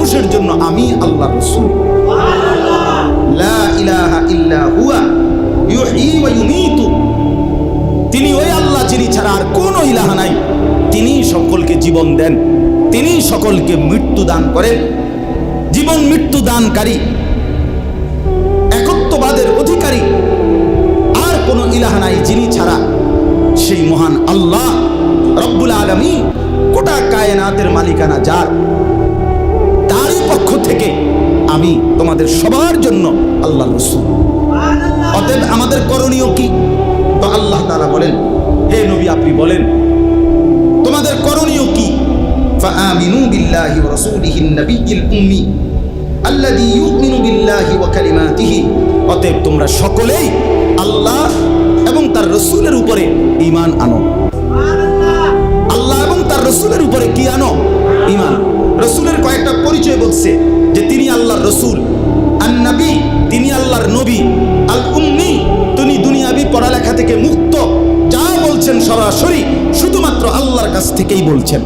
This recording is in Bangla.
মানুষের জন্য আমি আল্লাহ রাসূল। লা ইলাহা ইল্লা হুয়া ইউহয়ী ওয়া ইউমীতু। তিনি ওই আল্লাহ যিনি ছাড়া আর কোনো ইলাহ নাই। তিনি সকলকে জীবন দেন, তিনি সকলকে মৃত্যু দান করেন। জীবন মৃত্যু দানকারী, একত্ববাদের অধিকারী আর কোনো ইলাহ নাই যিনি ছাড়া। সেই মহান আল্লাহ রব্বুল আলামিন, গোটা কায়নাতের মালিকানা যার, তারই পক্ষ থেকে আমি তোমাদের সবার জন্য আল্লাহ রাসূল। অতএব আমাদের করণীয় কি? তো আল্লাহ তাআলা বলেন, হে নবী আপনি বলেন তোমাদের করণীয় কি? ফাআমিনু বিল্লাহি ওয়া রাসূলিহিন নাবিয়্যিল উম্মি আল্লাযী ইউমিনু বিল্লাহি ওয়া কালিমাতিহি। অতএব তোমরা সকলেই আল্লাহ এবং তার রাসূলের উপরে ঈমান আনো। আল্লাহ এবং তার রাসূলের উপরে কি আনো? ঈমান। রাসূলের কয়েকটা পরিচয় বলছে যে তিনি আল্লাহর রাসূল, আন-নবী তিনি আল্লাহর নবী, আল উম্মি তিনি দুনিয়াবি পড়ালেখা থেকে মুক্ত, যা বলছেন সরাসরি শুধুমাত্র আল্লাহর কাছ থেকেই বলছেন।